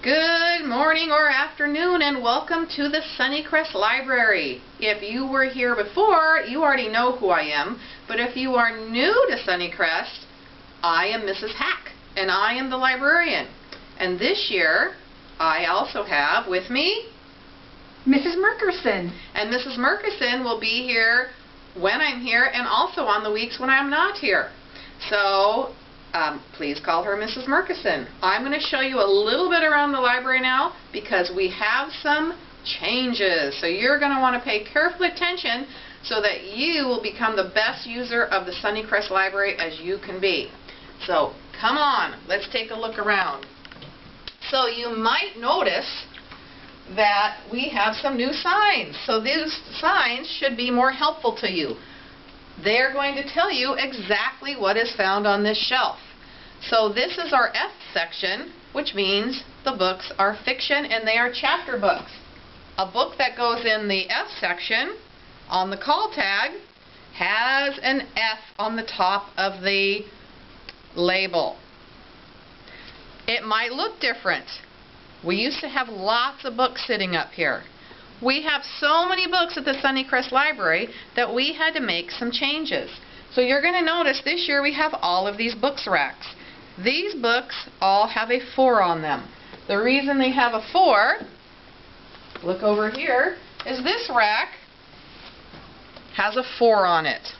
Good morning or afternoon and welcome to the Sunnycrest Library. If you were here before, you already know who I am, but if you are new to Sunnycrest, I am Mrs. Haack and I am the librarian. And this year, I also have with me Mrs. Murkerson. And Mrs. Murkerson will be here when I'm here and also on the weeks when I'm not here. So please call her Mrs. Murkerson. I'm going to show you a little bit around the library now because we have some changes. So you're going to want to pay careful attention so that you will become the best user of the Sunnycrest Library as you can be. So come on, let's take a look around. So you might notice that we have some new signs. So these signs should be more helpful to you. They're going to tell you exactly what is found on this shelf. So this is our F section, which means the books are fiction and they are chapter books. A book that goes in the F section on the call tag has an F on the top of the label. It might look different. We used to have lots of books sitting up here. We have so many books at the Sunnycrest Library that we had to make some changes. So you're going to notice this year we have all of these books racks. These books all have a 4 on them. The reason they have a 4, look over here, is this rack has a 4 on it.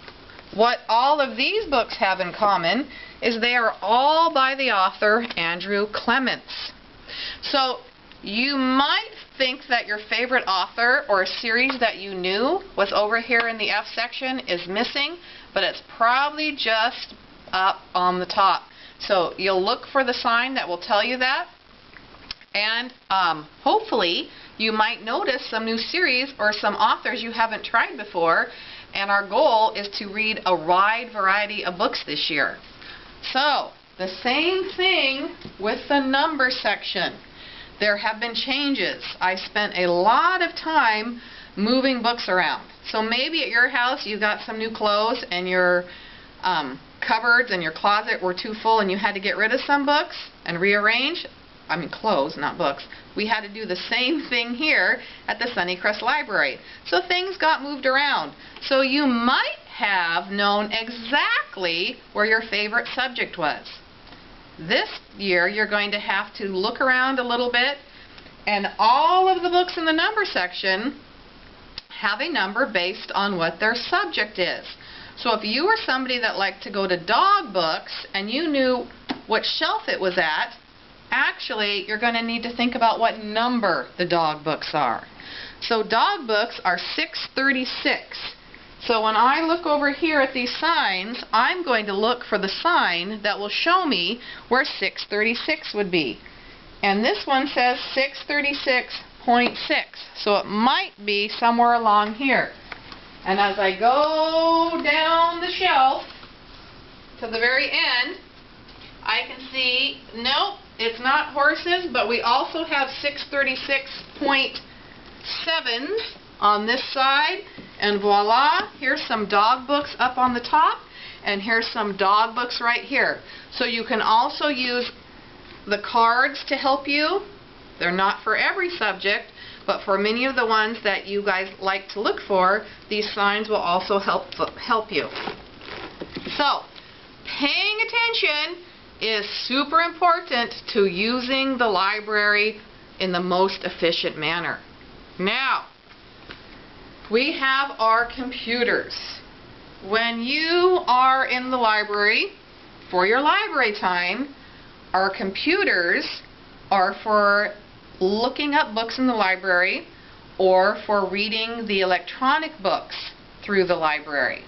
What all of these books have in common is they are all by the author Andrew Clements. So you might think that your favorite author or a series that you knew was over here in the F section is missing, but it's probably just up on the top. So you'll look for the sign that will tell you that, and hopefully you might notice some new series or some authors you haven't tried before, and our goal is to read a wide variety of books this year. So the same thing with the number section. There have been changes. I spent a lot of time moving books around. So maybe at your house you got some new clothes and your cupboards and your closet were too full and you had to get rid of some books and rearrange. I mean clothes, not books. We had to do the same thing here at the Sunnycrest Library. So things got moved around. So you might have known exactly where your favorite subject was. This year you're going to have to look around a little bit, and all of the books in the number section have a number based on what their subject is. So if you were somebody that liked to go to dog books and you knew what shelf it was at, actually you're going to need to think about what number the dog books are. So dog books are 636. So when I look over here at these signs, I'm going to look for the sign that will show me where 636 would be. And this one says 636.6. So it might be somewhere along here. And as I go down the shelf to the very end, I can see, nope, it's not horses, but we also have 636.7 on this side. And voila, here's some dog books up on the top, and here's some dog books right here. So you can also use the cards to help you. They're not for every subject, but for many of the ones that you guys like to look for, these signs will also help you. So, paying attention is super important to using the library in the most efficient manner. Now, we have our computers. When you are in the library for your library time, our computers are for looking up books in the library or for reading the electronic books through the library.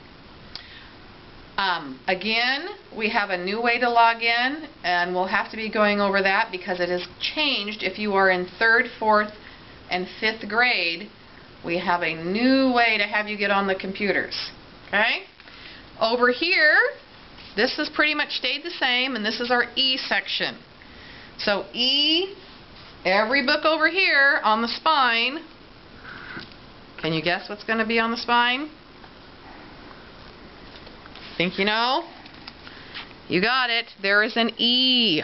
Again, we have a new way to log in, and we'll have to be going over that because it has changed. If you are in 3rd, 4th, and 5th grade, we have a new way to have you get on the computers. Okay? Over here, this has pretty much stayed the same, and this is our E section. So E, every book over here on the spine, can you guess what's going to be on the spine? Think you know? You got it. There is an E.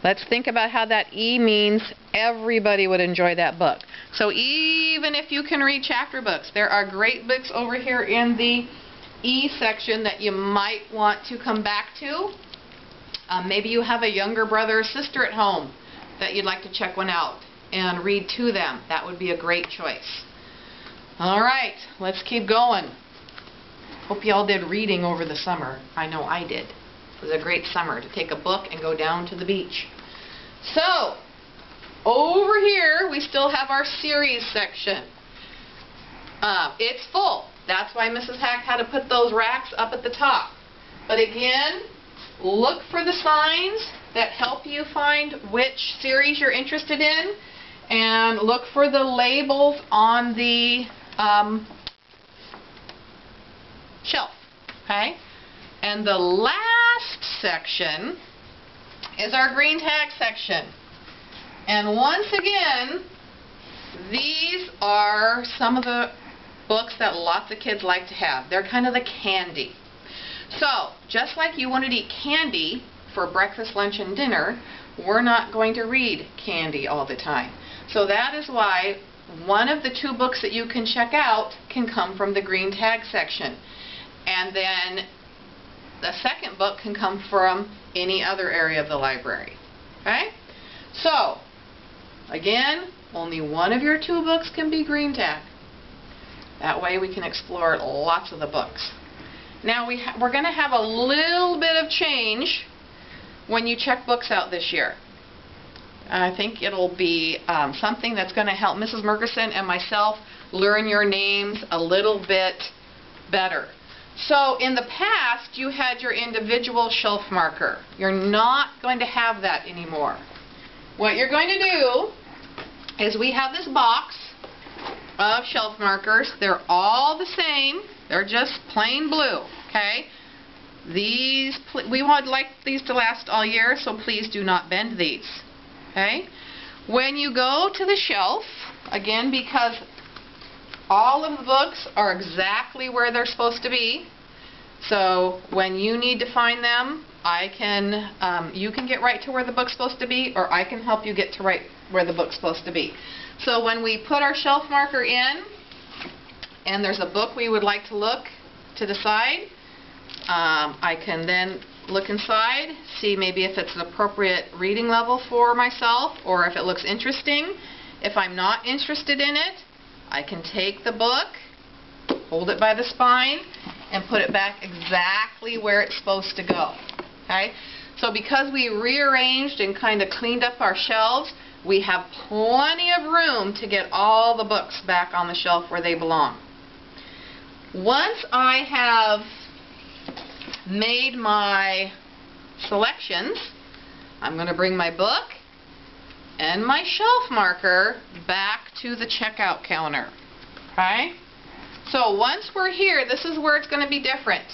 Let's think about how that E means everybody would enjoy that book. So even if you can read chapter books, there are great books over here in the E section that you might want to come back to. Maybe you have a younger brother or sister at home that you'd like to check one out and read to them. That would be a great choice. Alright, let's keep going. Hope you all did reading over the summer. I know I did. It was a great summer to take a book and go down to the beach. So, over here we still have our series section. It's full. That's why Mrs. Haack had to put those racks up at the top. But again, look for the signs that help you find which series you're interested in, and look for the labels on the shelf. Okay? And the last section is our green tag section. And once again, these are some of the books that lots of kids like to have. They're kind of the candy. So, just like you wanted to eat candy for breakfast, lunch, and dinner, we're not going to read candy all the time. So that is why one of the two books that you can check out can come from the green tag section. And then the second book can come from any other area of the library. Okay? So, again, only one of your two books can be green tag. That way we can explore lots of the books. Now we're going to have a little bit of change when you check books out this year. I think it'll be something that's going to help Mrs. Murkison and myself learn your names a little bit better. So in the past you had your individual shelf marker. You're not going to have that anymore. What you're going to do is we have this box of shelf markers. They're all the same. They're just plain blue. Okay? We would like these to last all year, so please do not bend these. Okay? When you go to the shelf, again, because all of the books are exactly where they're supposed to be, so when you need to find them, you can get right to where the book's supposed to be, or I can help you get to right where the book's supposed to be. So when we put our shelf marker in, and there's a book we would like to look to the side, I can then look inside, see maybe if it's an appropriate reading level for myself, or if it looks interesting. If I'm not interested in it, I can take the book, hold it by the spine, and put it back exactly where it's supposed to go. Okay? So because we rearranged and kind of cleaned up our shelves, we have plenty of room to get all the books back on the shelf where they belong. Once I have made my selections, I'm going to bring my book and my shelf marker back to the checkout counter. Okay? So once we're here, this is where it's going to be different.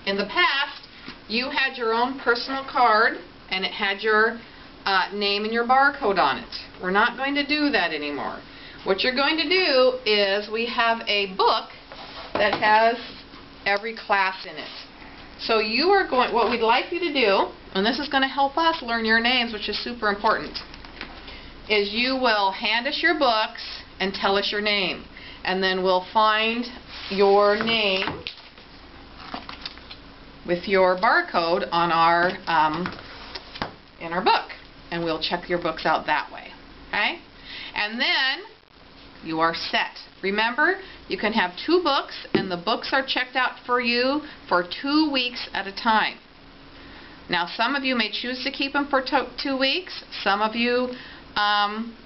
In the past, you had your own personal card and it had your name and your barcode on it. We're not going to do that anymore. What you're going to do is we have a book that has every class in it. So what we'd like you to do, and this is going to help us learn your names, which is super important, is you will hand us your books and tell us your name. And then we'll find your name with your barcode on in our book. And we'll check your books out that way. Okay? And then you are set. Remember, you can have two books, and the books are checked out for you for 2 weeks at a time. Now, some of you may choose to keep them for 2 weeks. Some of you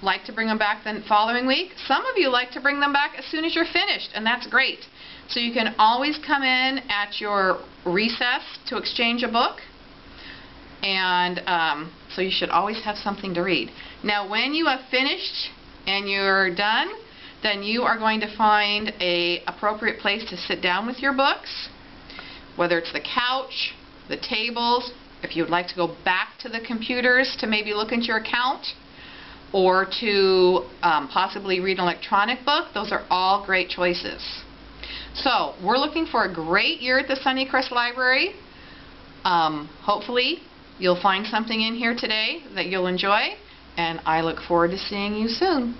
like to bring them back the following week. Some of you like to bring them back as soon as you're finished, and that's great. So you can always come in at your recess to exchange a book, and so you should always have something to read. Now, when you have finished and you're done, then you are going to find an appropriate place to sit down with your books, whether it's the couch, the tables, if you would like to go back to the computers to maybe look into your account, or to possibly read an electronic book. Those are all great choices. So, we're looking for a great year at the Sunnycrest Library. Hopefully, you'll find something in here today that you'll enjoy, and I look forward to seeing you soon.